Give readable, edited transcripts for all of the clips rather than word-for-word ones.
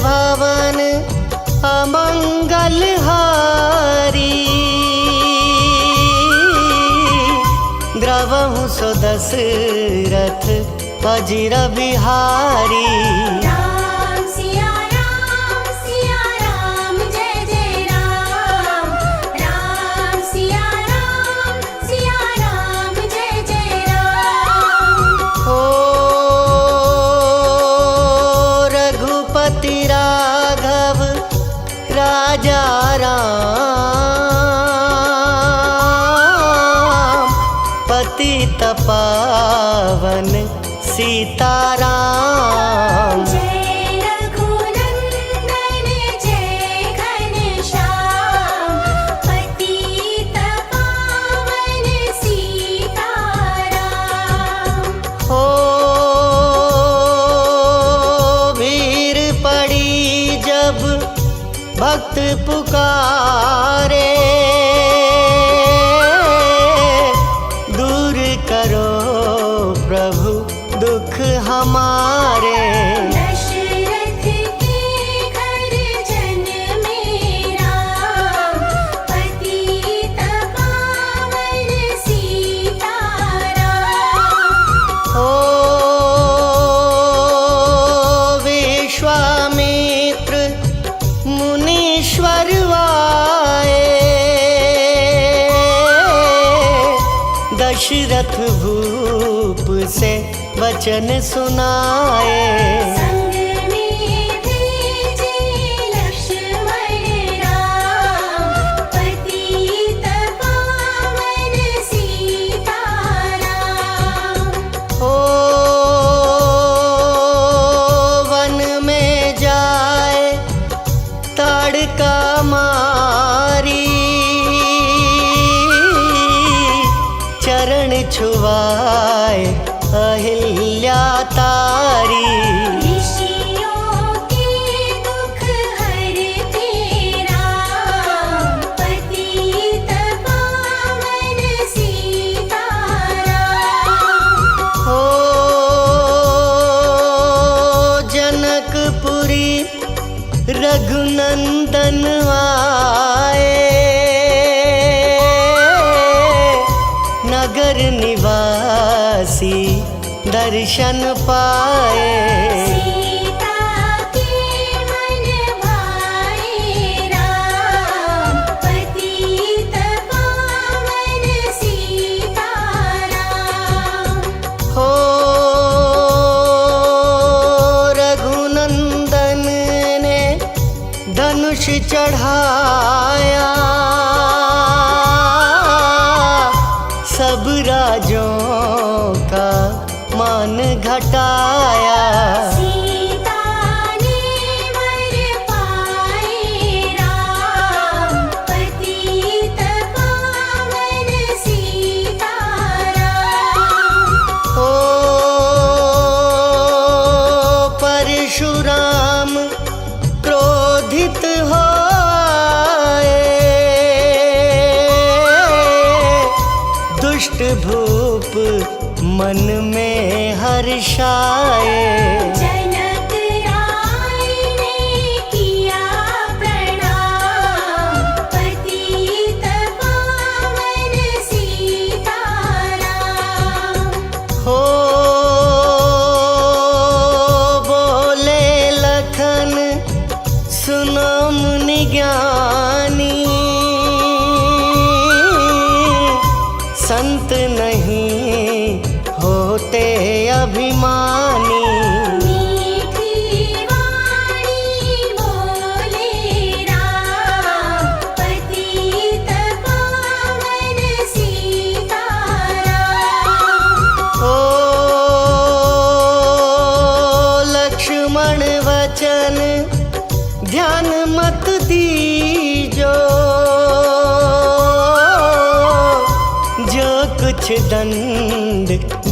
भवन अमंगल हारी। द्रवहु सो दशरथ अजिर बिहारी। राम सिया राम जय जय राम। राम सिया राम जय जय राम। ओ रघुपति राघव राजा राम, पतित पावन सीताराम। जय रघुनंदन जय घनश्याम, पतित पावन सीताराम। हो भीड़ पड़ी जब भक्त पुकारे, दूर करो प्रभु दुख हमारे। दशरथ के घर जन्मे राम, पतित पावन सीताराम। हो विश्वामित्र मुनीश्वर आए, दशरथ भूप से वचन सुनाए। संग में भेजे लक्ष्मण राम, पतित पावन सीताराम। हो वन में जाए ताड़का मारी, चरण छुआए अहिल्या तारी। ऋषियों के दुख हरते राम, पतित पावन सीताराम। हो जनकपुरी रघुनंदन आए, नगर निवासी दर्शन पाए। सीता के मन भाए राम, पतित पावन सीताराम। हो रघुनंदन ने धनुष चढ़ाया, सब राजों का मान घटाया। सीता ने वर पाए राम, पतित पावन सीताराम। ओ परशुराम क्रोधित हो आए, दुष्ट भूप मन में हर्षाए। जनक राय ने किया प्रणाम, पतित पावन सीताराम। हो बोले लखन सुनो मुनि ज्ञानी, संत नहीं होते अभिमानी। मीठी वाणी बोले राम, पतित पावन सीताराम। हो लक्ष्मण वचन ध्यान मत दीजो, जो कुछ दंड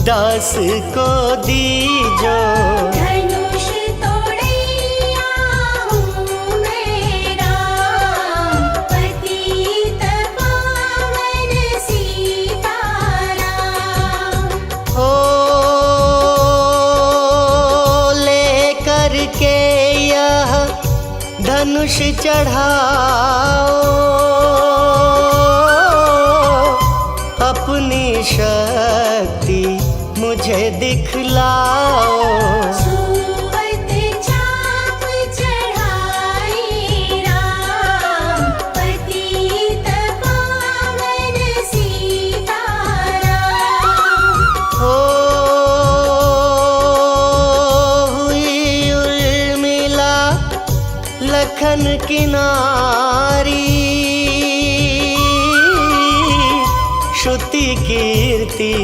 दास को दीजो। धनुष तोड़ैया हूँ मैं राम, पतित पावन सीताराम। हो लेकर के यह धनुष चढ़ाओ, अपनी शक्ति मुझे दिखलाओ। सुवत चाप चढ़ाई राम, पतित पावन सीताराम। हो हुई उर्मिला लखन की नारी, श्रुति कीर्ति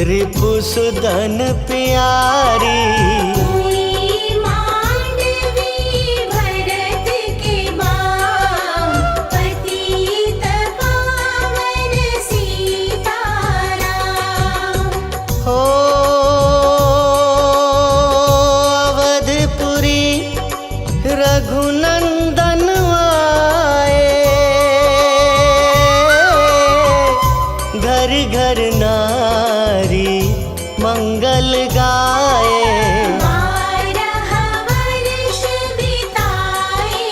रिपुसुदन प्यारी। हुई मांडवी भरत के बाम, पतित पावन सीताराम। हो अवधपुरी रघुनंदन आए, घर घर नारी मंगल गाए। 12 वर्ष बिताए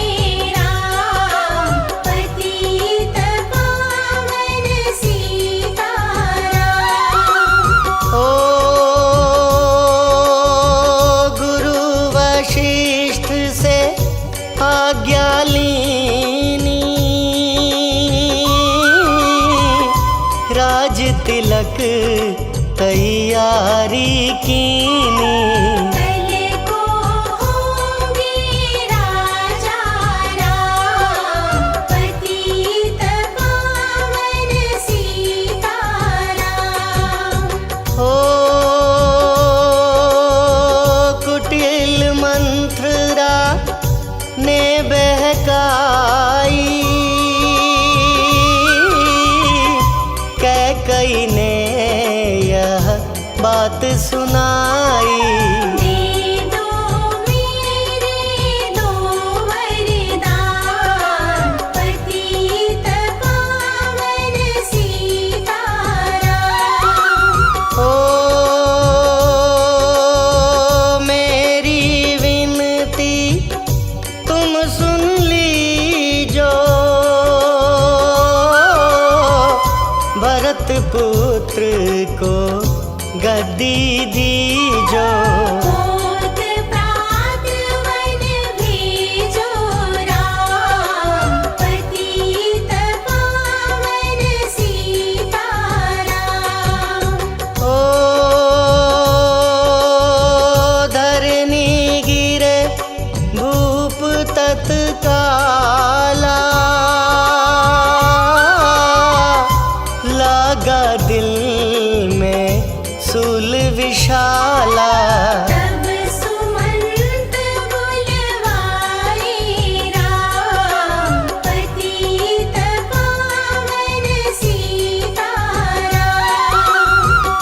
राम, पतित पावन सीताराम। हो गुरु वशिष्ठ से आज्ञा लीनी, राज तिलक तैयारी कीनी। कल को होंगे राजा राम, पतित पावन सीताराम। हो कुटिल मंत्रा ने बहकाई, कैकई ने यह बात सुनाई। दे दो मेरे दो वरदान, पतित पावन सीताराम। हो मेरी विनती तुम सुन लीजो, भरत पुत्र को गद्दी दीजो। होत प्रात वन भेजो राम, पतित पावन सीताराम। ओ धरनी गिरे भूप तत्काला, लागा दिल में सूल विशाला। तब सुमंत बुलवाए राम, पतित पावन सीताराम।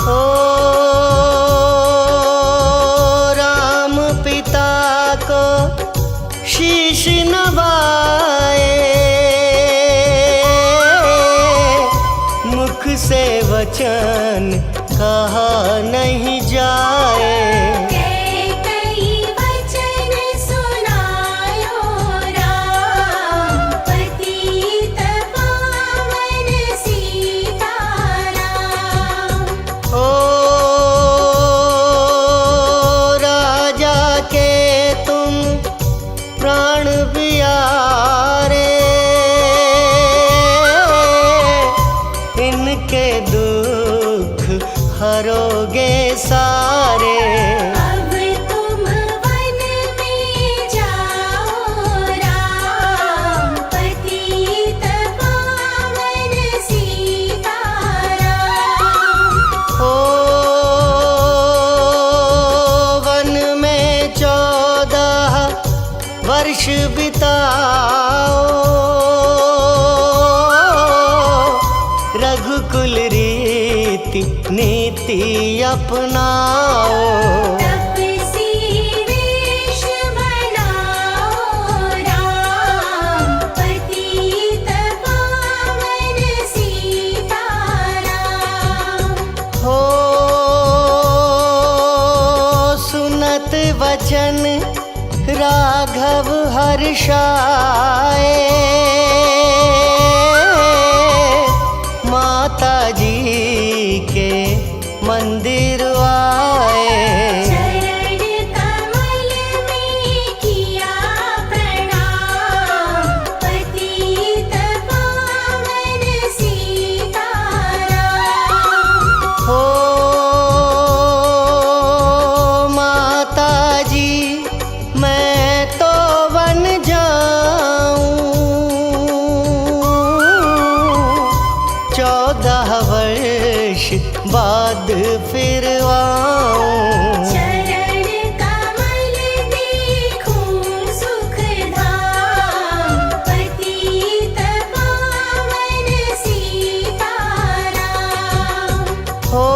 ओ राम पिता को शीश नवाए, मुख से वचन कहा नहीं जाए। कई वचन सुनायो राम, पतित पावन सीताराम। ओ राजा के तुम प्राण प्यारे, इनके दुख हरोगे सारे। अब तुम वन में जाओ राम, पतित पावन सीताराम। हो वन में 14 वर्ष बिताओ, रघुकुल रीति नीति अपनाओ। तपसी वेश बनाओ राम, पतित पावन सीताराम। हो सुनत वचन राघव हर्षाए, माता जी के मंदिर आए। चरण कमल में किया प्रणाम, पतित पावन सीताराम। हो माता जी मैं तो बन जाऊं, 14 वर्ष बाद फिर आऊं। चरण कमल देखूं सुख धाम, पतित पावन सीताराम। हो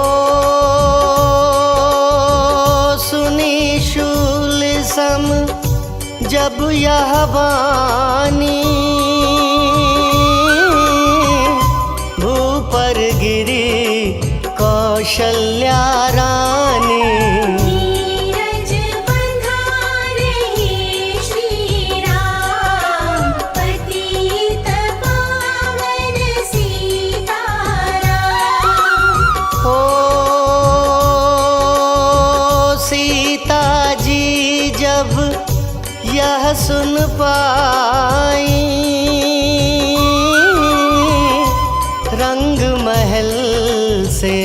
सुनी शूल सम जब यह वाणी, भूपर गिरी कौशल्या रानी। नीरज बंधा रहे श्री राम, पतित पावन सीताराम। हो सीता जी जब यह सुन पाई, रंग महल से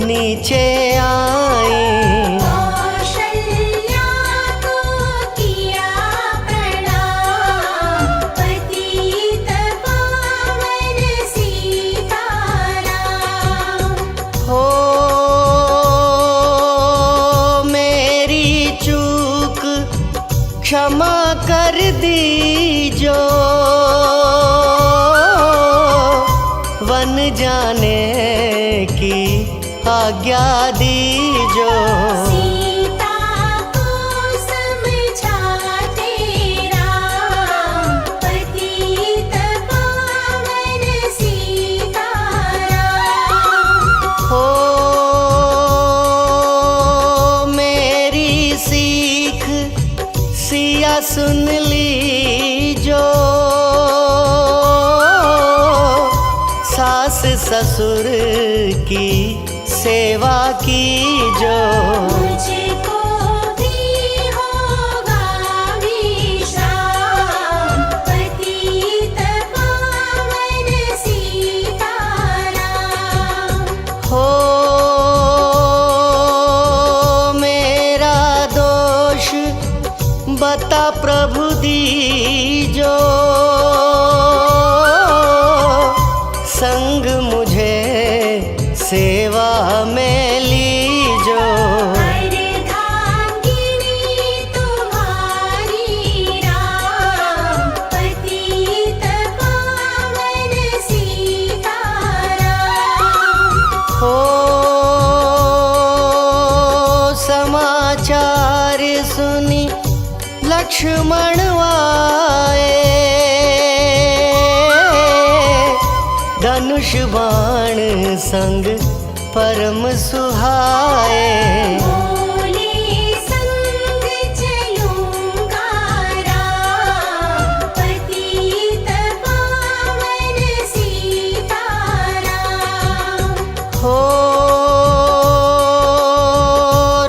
नीचे आई। कौशल्या को किया प्रणाम, पतित पावन सीताराम। हो मेरी चूक क्षमा कर दीजो, वन जाने की आज्ञा दीजो। सीता को समझाते राम, पतित पावन सीताराम। हो मेरी सीख सिया सुन लीजो, सास ससुर की सेवा कीजो। मुझको भी होगा विश्राम, पतित पावन सीताराम। हो मेरा दोष बता प्रभु दीजो, संग मुझे सेवा में लीजो। अर्धांगिनी तुम्हारी राम, पतित पावन सीताराम। हो समाचार सुनी लक्ष्मण आए, धनुष बाण संग परम सुहाए। बोले संग चलूंगा राम, पतित पावन सीताराम। हो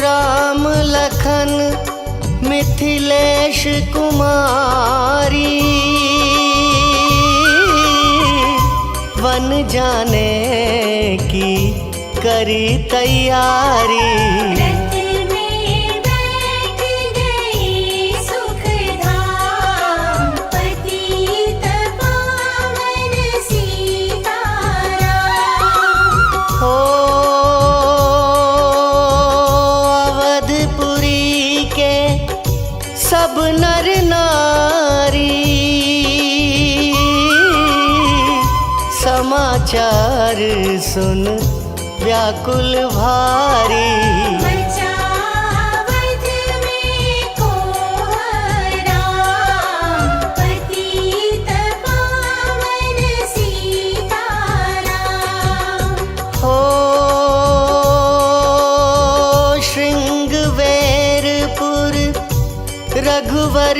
राम लखन मिथिलेश कुमारी, वन जाने की करी तैयारी। रथ में बैठ गए सुख धाम, पतित पावन सीताराम। हो अवधपुरी के सब नर नारी, समाचार सुन व्याकुल भारी। मचावत में कोहराम, पतित पावन सीताराम। हो शृंगवेरपुर रघुवर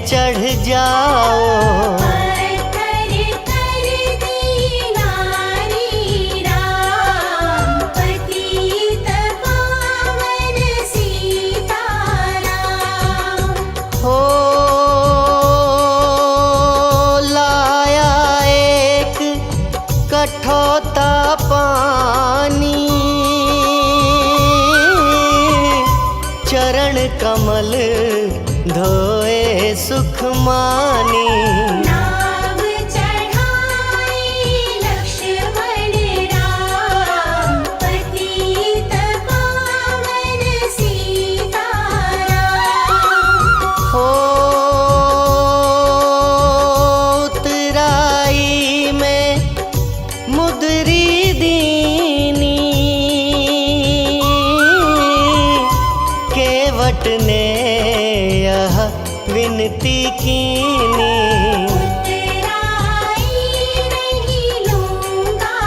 चढ़ जाओ। पत्थर कर दीना री राम, पतित पावन सीताराम। हो लाया एक कठौता पानी, चरण कमल धोए सुख मानी। नाव चढ़ाई लक्ष्मण राम, पतित पावन सीताराम। हो उतराई में मुद्री दीनी, केवट ने यह विनती कीनी। उतराई नहीं लूंगा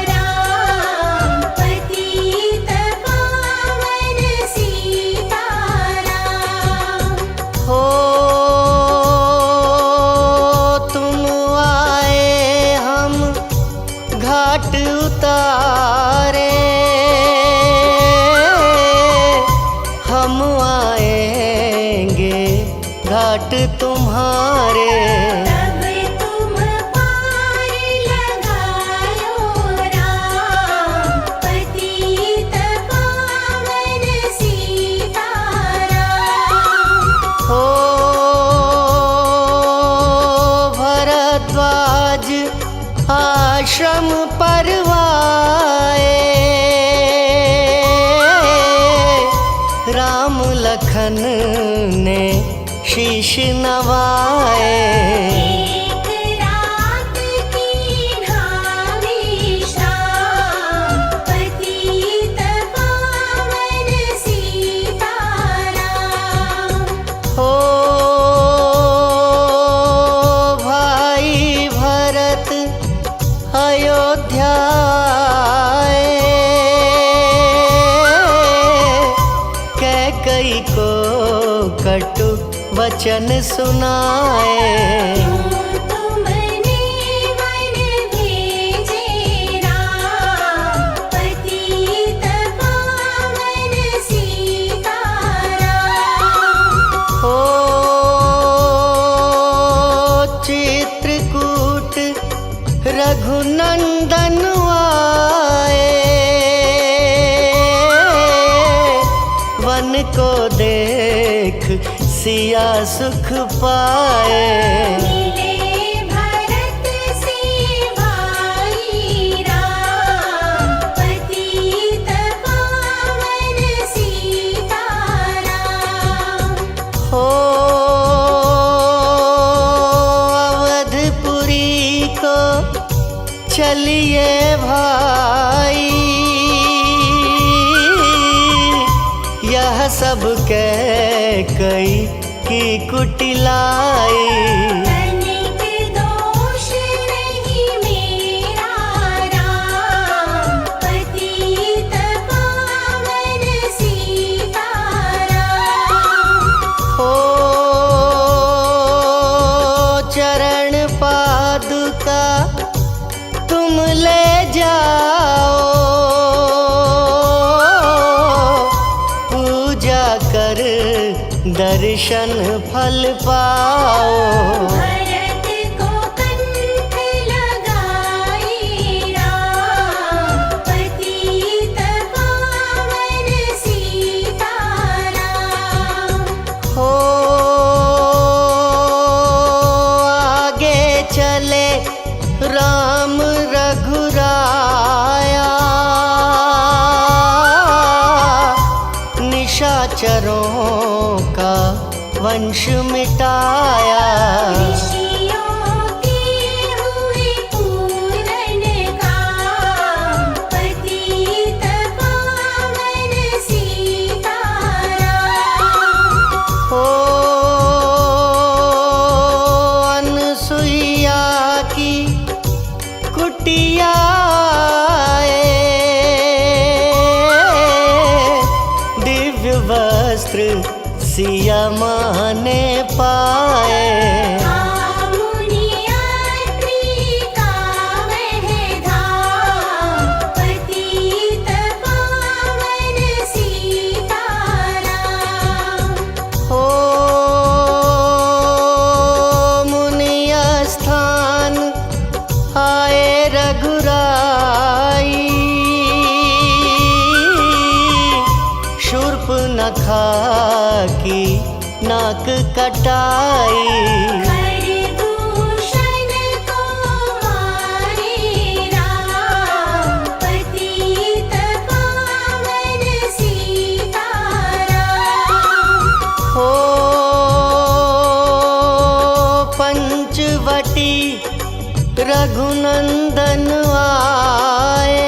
राम, पतित पावन सीताराम। हो तुम आए हम घाट उतारे, हम आएंगे घाट तुम्हारे। तब तुम पार लगायो राम, पतित पावन सीताराम। हो भरद्वाज आश्रम परवाए, राम लखन ने शीश नवाए। एक रात की ढावी शाम, पतित पावन सीताराम। हो भाई भरत अयोध्या आए, कैकई को कटु वचन सुनाए। तुमने वन भेजे राम, पतित पावन सीताराम। हो चित्रकूट रघुनंदन आए, वन को देख सिया सुख पाए। मिले भरत से भाई राम, पतित पावन सीताराम। हो अवधपुरी को चलिए भाई, यह सब कैकई की कुटिलाई। तनिक दोष नहीं मेरा राम, पतित पावन सीताराम। हो चरण पादुका तुम ले जाओ, पूजा कर दर्शन फल पाओ। भरत को कंठ लगाई राम, पतित पावन सीताराम। हो आगे चले राम रघुराया, निशाचरों का वंश मिटाया। ऋषियों के हुए पूरन काम, पतित पावन सीताराम। हो अनसुईया की कुटिया दिव्य वस्त्र सिया माँ ने पाए। खाकी नाक कटाई। खरदूषण को मारे राम, पतित पावन सीताराम। हो पंचवटी रघुनंदन आए,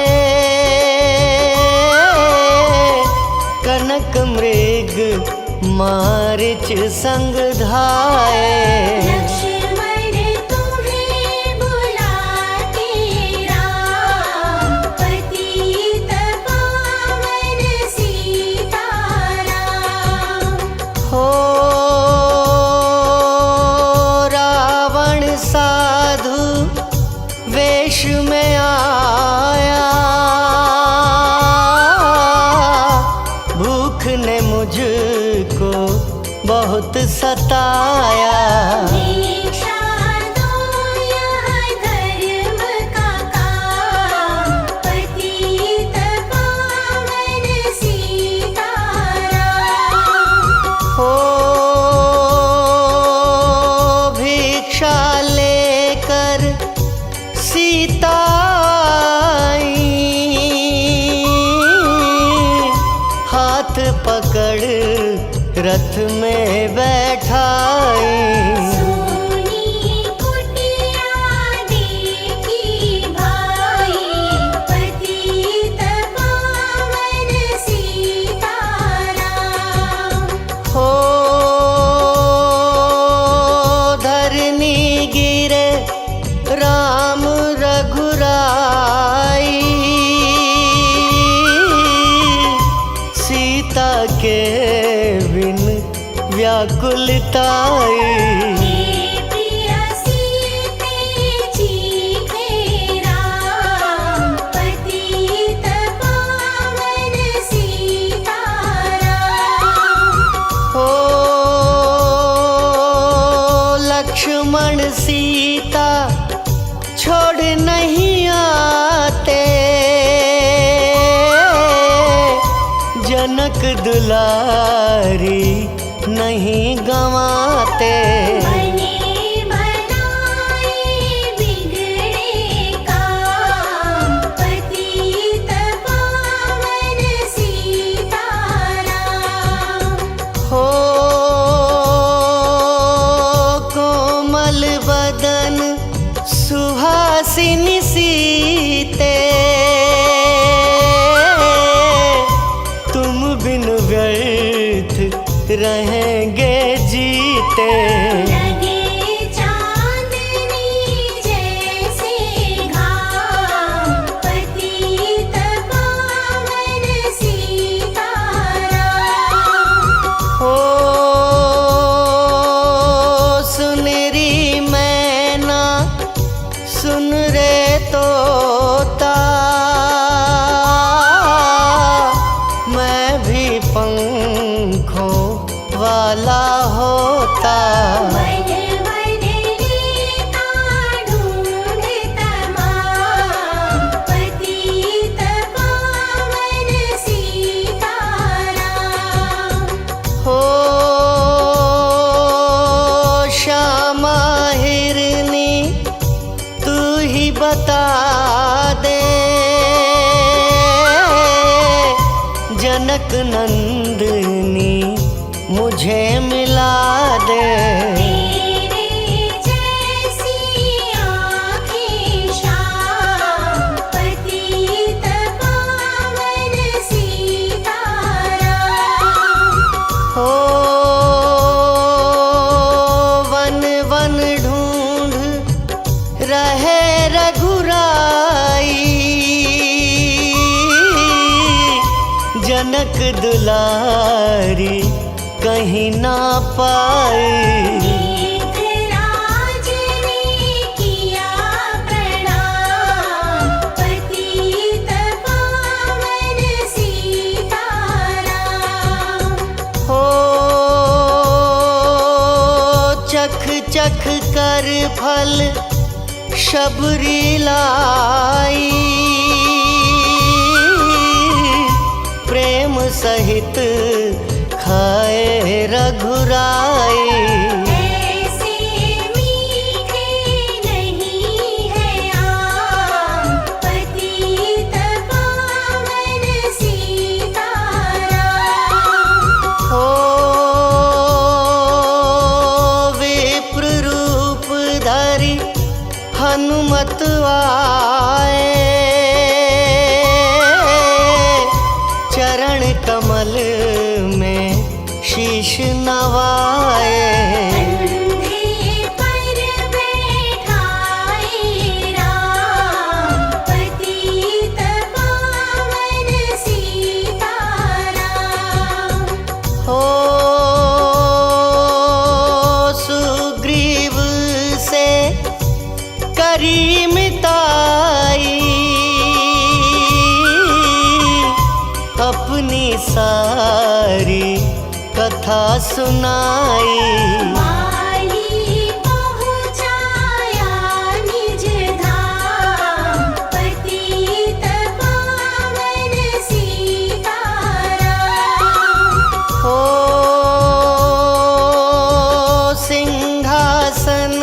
कनक मृग मारिच संग धाये। लक्ष्मण तुम्हें बुलाते राम, पतित पावन सीताराम। हो रावण साधु वेश में आया, भूख ने मुझको बहुत सताया। दीक्षा दो यह धर्म का काम, पतित पावन सीताराम। हो भिक्षा लेकर सीता आई, हाथ पकड़ रथ में बैठाई। सोनी कुटिया देखी भाई, पतित पावन सीताराम। हो धरनी गिरे राम रघुराई, सीता के बिन व्याकुलताई। हे प्रिय सीते चीखे राम, पतित पावन सीताराम। हो लक्ष्मण सीता छोड़ नहीं आते, जनक दुलारी नहीं गंवाते। बने बनाए बिगड़े काम, पतित पावन सीताराम। हो कोमल बदन सुहासिनी सीते, तुम बिन व्यर्थ रहेंगे जीते। लगे चांदनी जैसे घाम, पतित पावन सीताराम। हो सुनरी मैना सुन रे तोता, मैं भी पंखों वाला होता। मन मन लेता ढूंढ तमाम, पतित पावन सीताराम। हो श्यामा हिरनी तू ही बता दे, जनक नंदिनी मुझे मिला दे। तेरे जैसी आँखें श्याम, पतित पावन सीताराम। हो वन वन ढूंढ रहे रघुराई, जनक दुलारी कहीं ना पाई। राज ने किया प्रणाम, पतित पावन सीताराम। हो चख चख कर फल शबरी लाई, प्रेम सहित हाय रघुराई। ऐसे मीठे नहीं है आम, पतित पावन सीताराम। हो विप्र रूप धरि हनुमत आए, चरण कमल में शीश नवाए। कंधे पर बैठाए राम, पतित पावन सीताराम। हो सुग्रीव से करी मिताई, अपनी सारी कथा सुनाई। माली पहुँचाया निज धाम, पतित पावन सीताराम। हो सिंहासन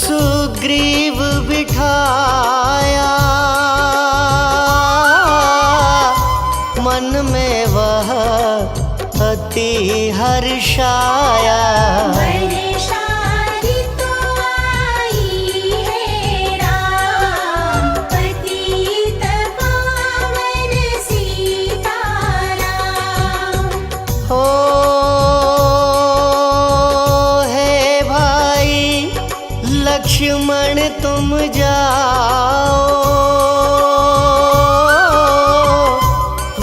सुग्रीव बिठाया, मन में वह अति हर्षाया। वर्षा ऋतु आई है राम, पतित पावन सीताराम। हो हे भाई लक्ष्मण तुम जाओ,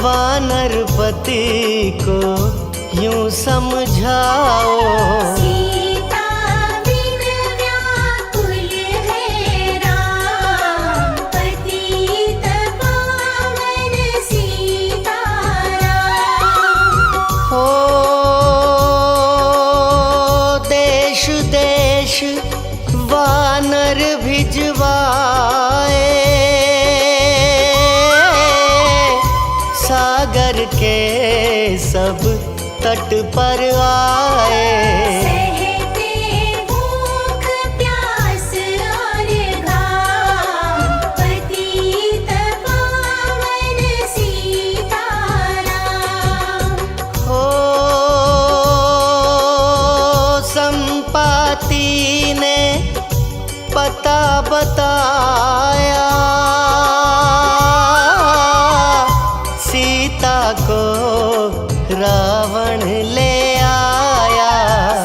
वानरपति को यूं समझाओ। सीता बिन व्याकुल है राम, पतित पावन सीताराम। हो देश देश वानर भिजवाए, सागर के सब तट पर आए। सहते भूख प्यास और घाम, पतित पावन सीताराम। हो संपाति ने पता बताया, सीता को रावण ले आया।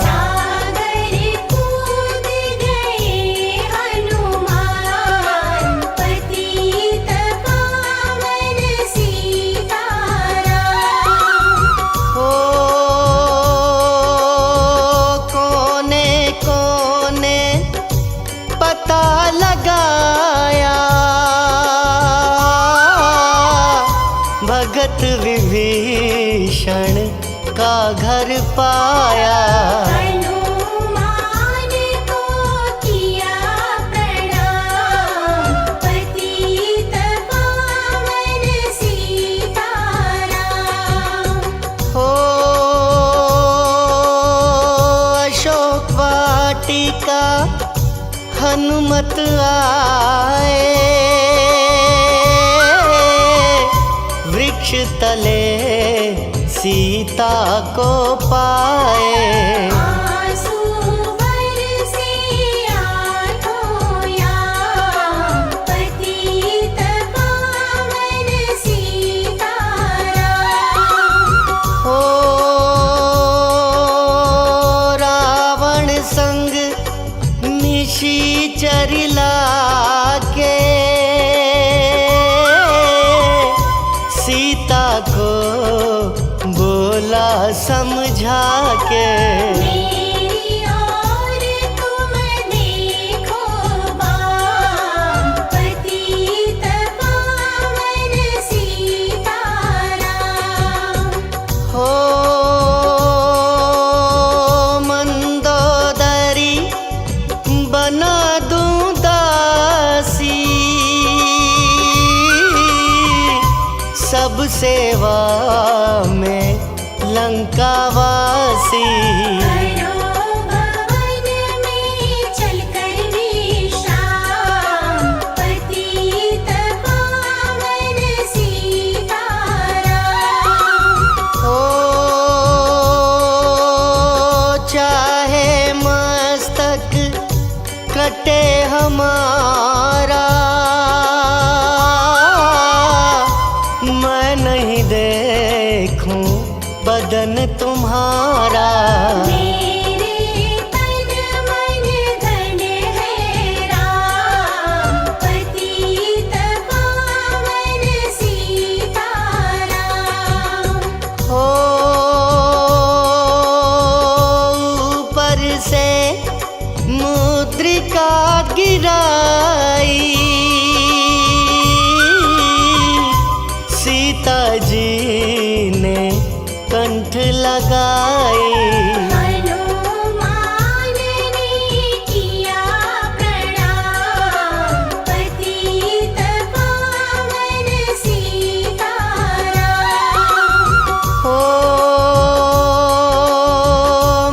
सागर कूद गए हनुमान, पतित पावन सीताराम। हो कोने कोने पता लगाया, भगत विभीषण का घर पाया। हनुमान को किया प्रणाम, पतित पावन सीताराम। हो अशोक वाटिका हनुमत आए, वृक्ष तले सीता को पाए। आंसू बरसे आँखों याम, पतित पावन सीताराम। हो रावण संग निशाचर लाके, सीता को बोला समझा के। मेरी ओर तुम देखो बाम, पतित पावन सीताराम। हो मंदोदरी बना दूं दासी, सब सेवा में लंकावासी। करो भवन में चलकर विश्राम, पतित पावन सीताराम। ओ चाहे मस्तक कटे हमारा, मैं नहीं देखूं बदन तुम्हारा। मेरे तन मन धन है राम, पतित पावन सीताराम। हो ऊपर से मुद्रिका गिराई, सीता जी ने कंठ लगाई। हनुमान ने किया प्रणाम, पतित पावन सीताराम। हो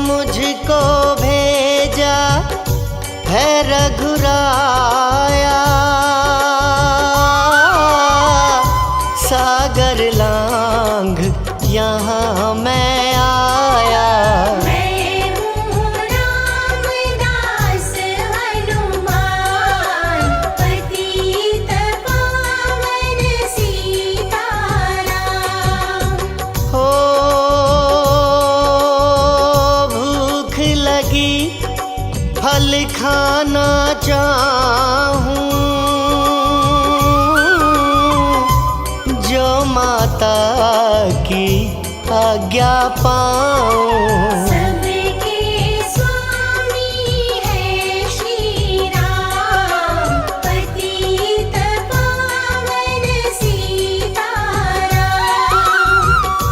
मुझको भेजा है रघुराया, सागर लांघ यहाँ मैं आया। मैं हूँ रामदास हनुमान, पतित पावन सीताराम। हो भूख लगी फल खाना चाहूं, जो माता की आज्ञा पाऊं। सबके स्वामी है श्री राम, पतित पावन सीताराम।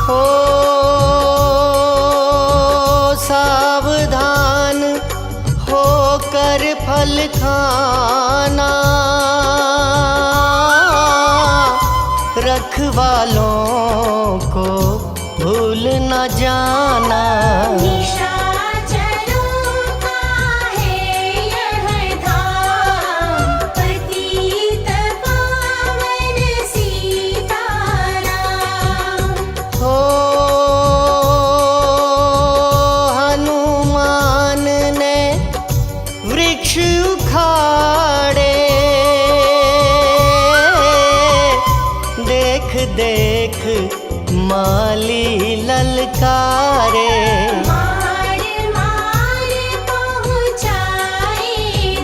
हो सावधान होकर फल खाना, रखवालों को भूल न जाना। निशाचरों का है यह धाम, पतित पावन सीताराम। हो हनुमान ने वृक्ष उखाड़े, देख देख माली ललकारे। मार मार पहुँचाए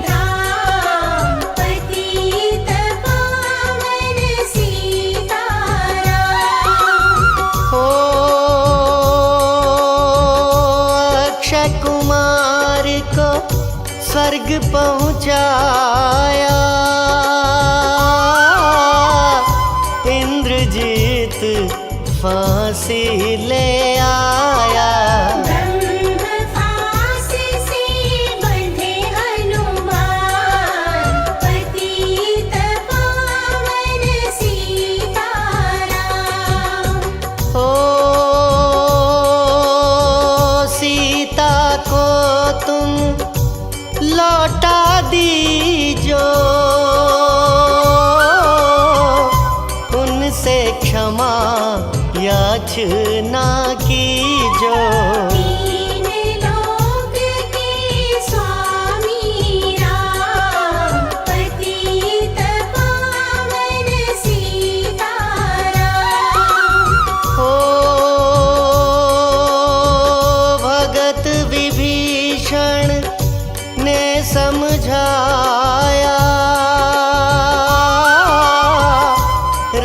धाम, पतित पावन सीताराम। हो अक्षय कुमार को स्वर्ग पहुँचाया, इंद्रजीत फांसी ले आया। ब्रह्म फांस से बंधे हनुमान, पतित पावन सीताराम। हो सीता को तुम लौटा दीजो, उनसे क्षमा याचना कीजो। तीन लोक के स्वामी राम, पतित पावन सीताराम। हो भगत विभीषण ने समझाया,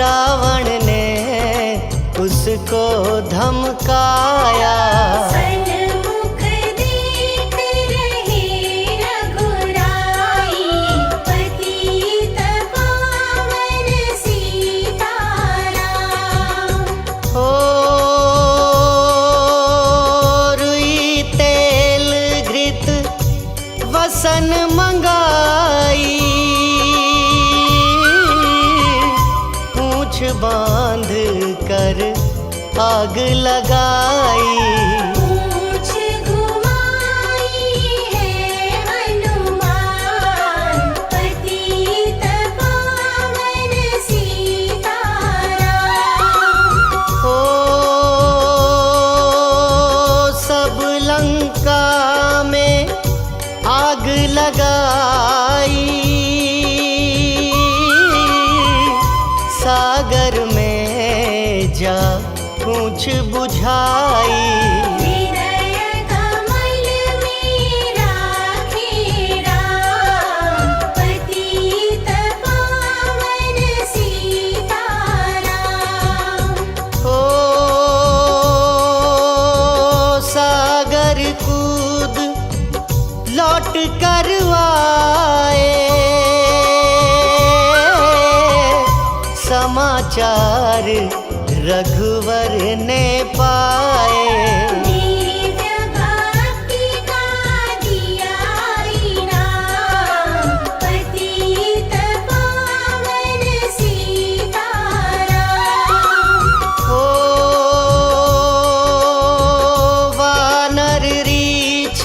रावण ने उसको धमकाया। सन्मुख देख रहे रघुराई, पतित पावन सीताराम। हो रुई तेल घृत वसन मंगाई, पूछ बांध कर आग लगाई। पूछ घुमाई है हनुमान, पतित पावन सीताराम। ओ सब लंका में आग लगाई, सागर में जा पूछ बुझाई। हृदय कमल में राखे राम, पतित पावन सीताराम। ओ सागर कूद लौट कर आए, समाचार रघुवर ने पाए। दिव्य भक्ति का दिया इनाम, पतित पावन सीताराम। ओ वानर रीछ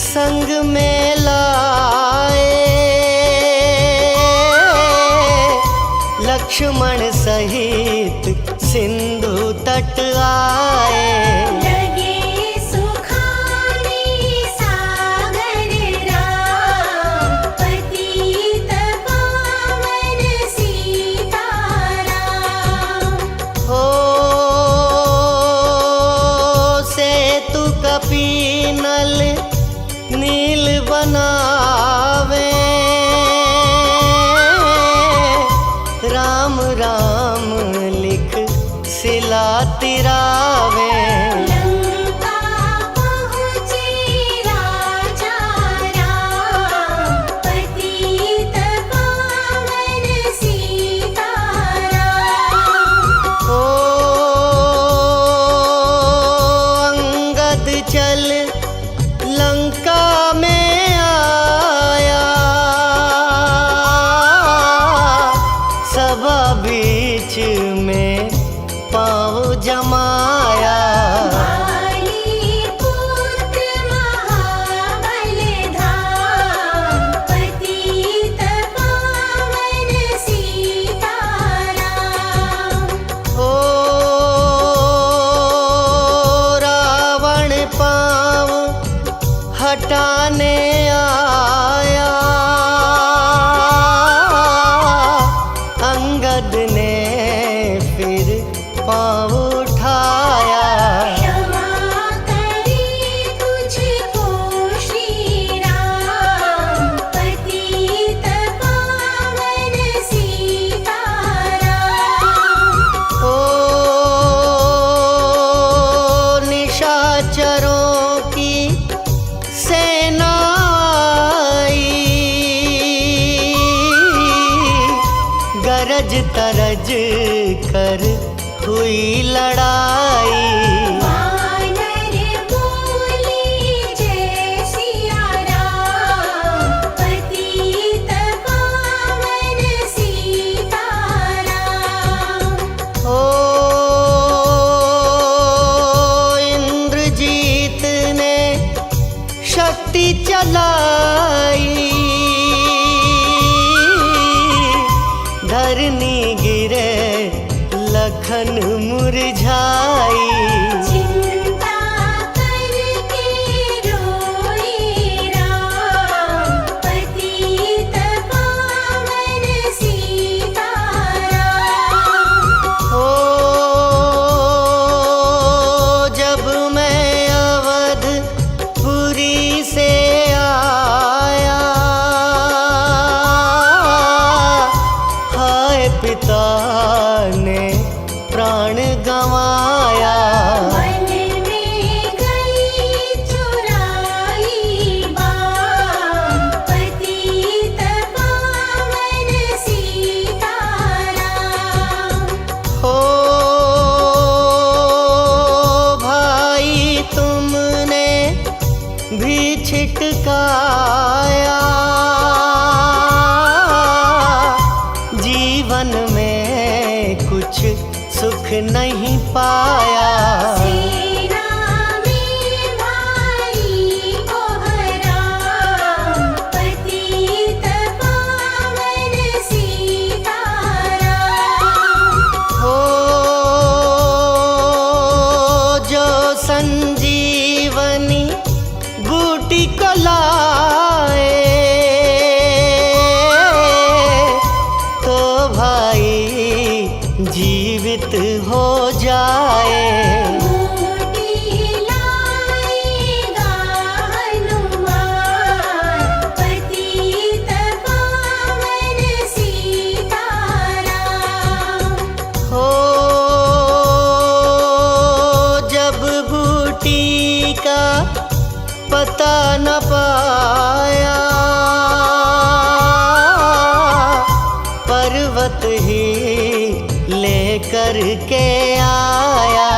संग में लाए, लक्ष्मण सहित सिंधु तट आए। लगे सुखाने सागर राम, पतित पावन सीताराम। हो सेतु कपीनल नील बनावे, राम राम लिख सिला तिरावे। लंका पहुँचे राजा राम, पतित पावन सीताराम। ओ अंगद चल लंका में आया, सभा बीच में पाँव जमाया। वाली पुत्र महाबल धाम, पतित पावन सीताराम। ओ रावण पाँव हटाने आया, अंगद ने फिर पाँव उठाया। क्षमा करे तुझको श्री राम, पतित पावन सीताराम। ओ निशाचरों की सेना आई, गरज तरज कर हुई लड़ाई। वानर बोले जय सिया राम, पतित पावन सीताराम। ओ इंद्रजीत ने शक्ति चलाई, धरनी गिरे लखन मुरझाई। चिंता करके रोए राम, पतित पावन सीताराम। ओ जब मैं अवध पुरी से आया, हाय पिता ने प्राण गंवाया। वन में गई चुराई बाम, पतित पावन सीताराम। हो भाई तुमने भी छिटकाया, जीवन में कुछ सुख नहीं नहीं पाया। सेना में भाई को हराम, पतित पावन सीताराम। हो जो संजीवनी बूटी को लाए तो भाई जीवित हो जाए। बूटी लाएगा हनुमान, पतित पावन सीताराम। हो जब बूटी का पता न पाया, पर्वत ही लेकर के आया।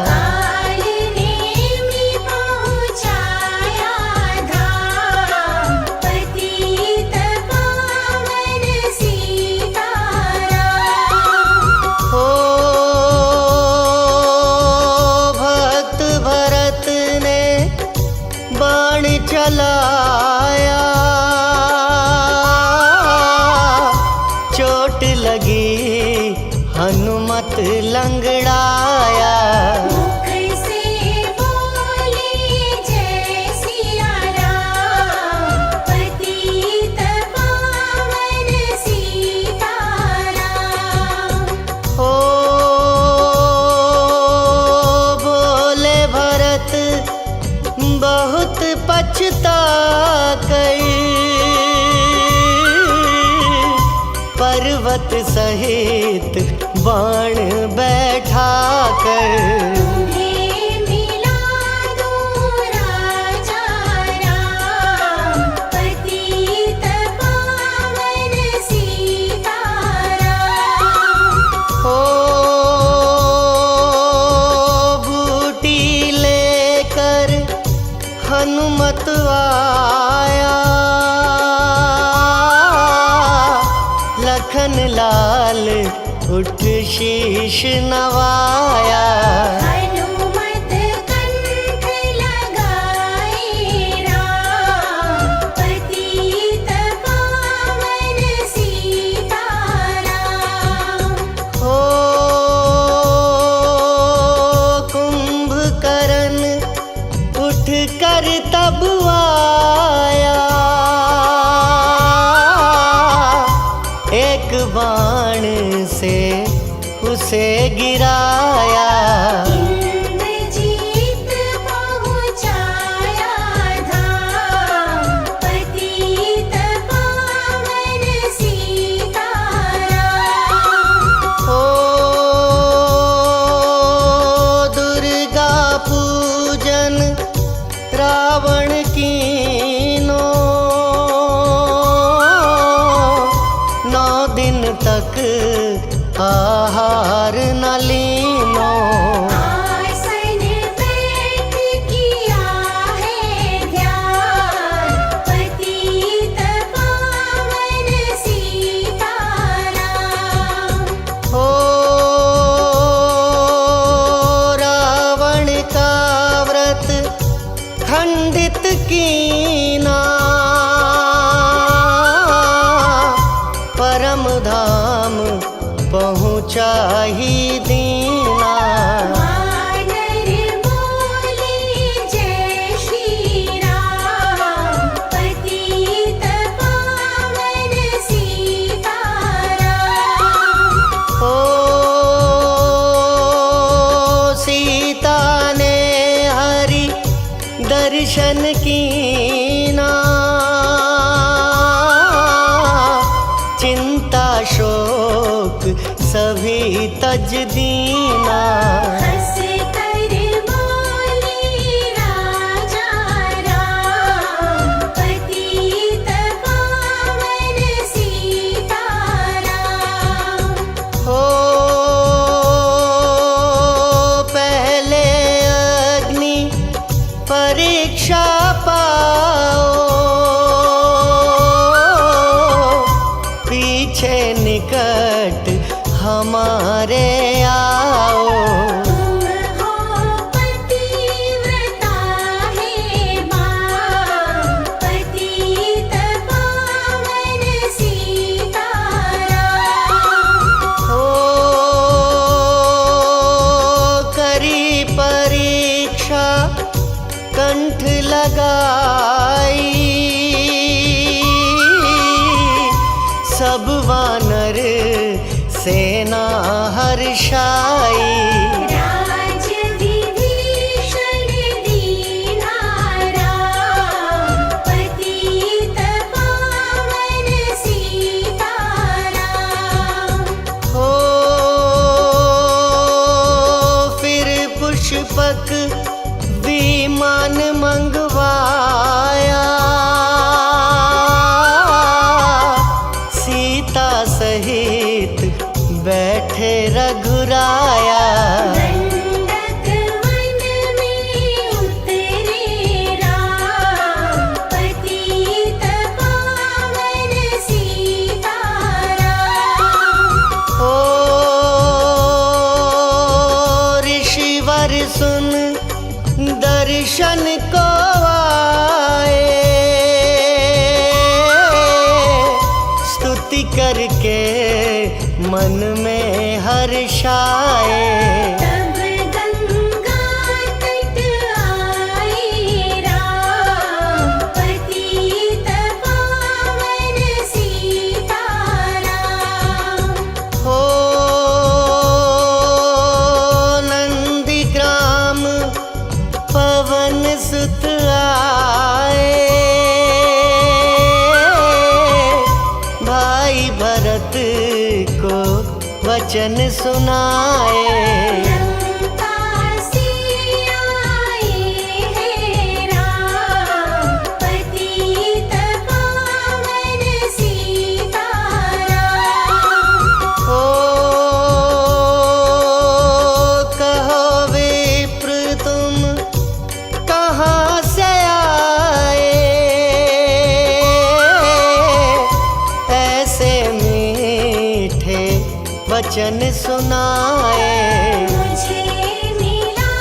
काल नेमि पहुँचाया धाम, पतित पावन सीताराम। हो भक्त भरत ने बाण चलाया, चोट लगी हनुमत लंगड़ाया। मुख से बोले जय सिया राम, पतित पावन सीताराम। हो बोले भरत बहुत पछता कर, पर्वत सहित बाण बैठा कर। तुम्हें मिला दूं राजा राम, पतित पावन सीताराम। हो बूटी लेकर हनुमत आया, लखन लाल उठ शीश नवाया। हनुमत कंठ लगाए राम, पतित पावन सीताराम। हो कुंभकर्ण उठ कर तब आया, एक बाण से उसे गिराया। इंद्रजीत पहुँचाया धाम, पतित पावन सीताराम। हो दुर्गा पूजन रावण कीनो, 9 दिन तक आहार न लीनो। आसन बैठ किया है ध्यान, पतित पावन सीताराम। हो रावण का व्रत खंडित कीना, परम धाम पहुँचा ही दीना। वानर बोले जय श्री राम, पतित पावन सीताराम। हो सीता ने हरि दर्शन कीना, चिंता शोक सभी तज दीना। हंस कर बोले राजा राम, पतित पावन सीताराम। हो पहले अग्नि परीक्षा पा कंठ लगाई, सब वानर सेना हर्षाई। राज विभीषण दीना राम, पतित पावन सीताराम। हो फिर पुष्पक विमान मंगवाया, सीता सहित बैठे रघुराया। दंडक वन में उतरे राम, पतित पावन सीताराम। ओ ऋषिवर सुन दर्शन को आए, स्तुति करके मन में हर्षाए। तब गंगा तट आए राम, पतित पावन सीताराम। हो नंदीग्राम पवन सुत आए, भाई भरत को वचन सुनाए। लंका से आए हैं राम, पतित पावन सीताराम। हो कहो विप्र तुम कहाँ से आए, ऐसे मीठे वचन सुनाए। मुझे मिला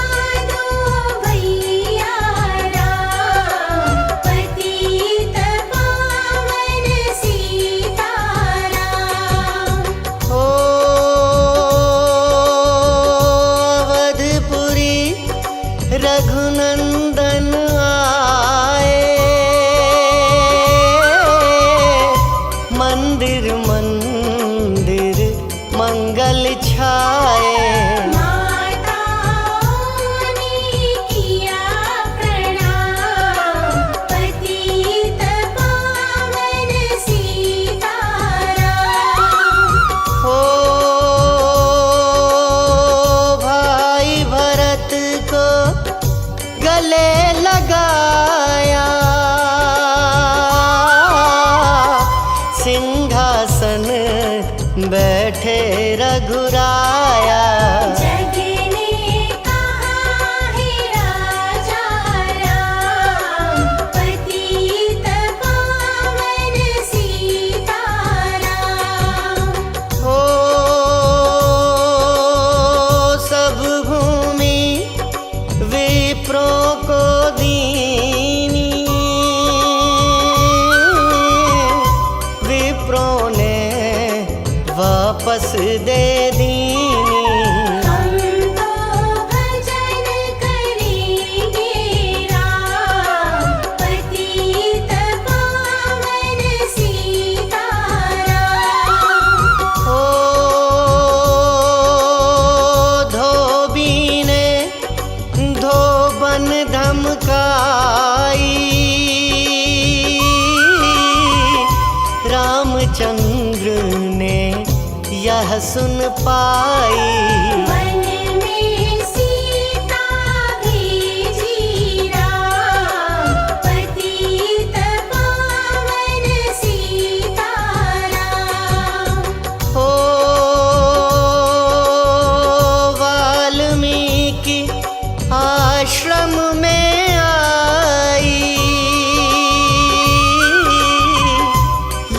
दो भैया राम, पतित पावन सीताराम। हो अवधपुरी रघुनंदन आए, मंदिर मंदिर मंगल छाए। माताओं ने किया प्रणाम, पतित पावन सीताराम। हो भाई भरत को गले लगाया, सिंहासन बैठे रघुराया। जग ने कहा है राजा राम, पतित पावन सीताराम। हो सब भूमि विप्रों को दीनी, विप्रों ने वापस दे दीनी। हम तो भजन करेंगे राम, पतित पावन सीताराम। हो धोबी ने धोबन धमकाई, रामचंद्र ने यह सुन पाई। वन में सीता भेजी राम, पतित पावन सीताराम। हो वाल्मीकि आश्रम में आई,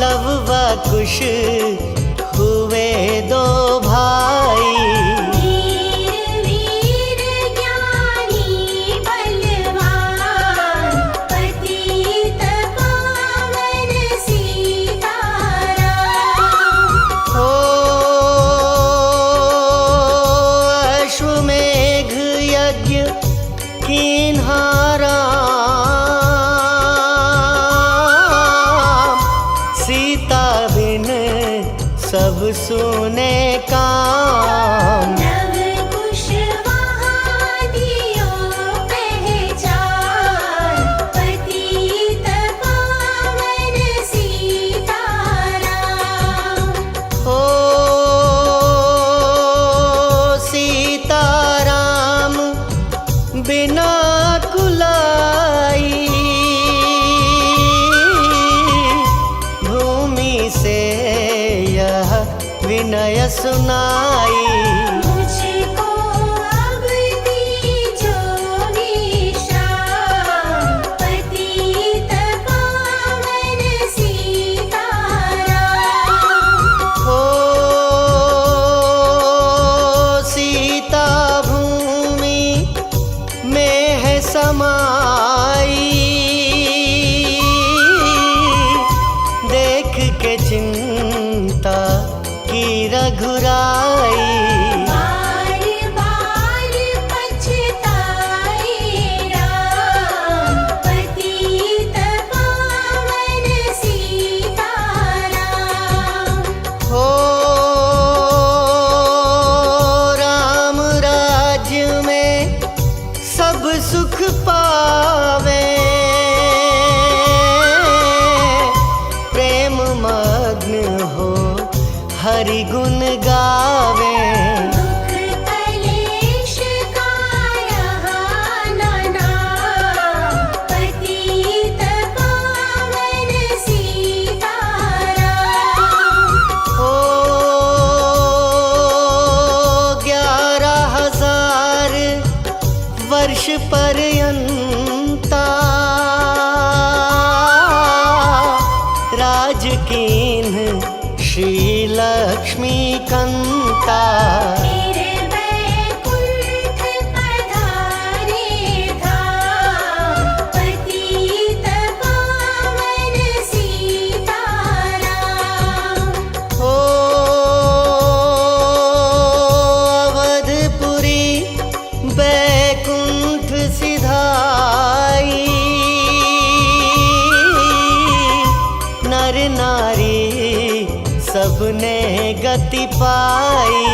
लव व कुश हुए दो भाई। वीर वीर ज्ञानी बलवान, पतित पावन सीताराम। हो अश्वमेघ यज्ञ किन्हा राम, पावे, प्रेम मग्न हो हरि गुण गावे। दुख कलेश का यहाँ न नाम, पतित पावन सीताराम। ओ 11,000 वर्ष पर्यंता राज कीन्ह श्री लक्ष्मी कंता। फिर वैकुंठ पधारे धाम, पतित पावन सीताराम। ओ अवधपुरी बैकुंठ सिधाई, नर नारी सबने गति पाई।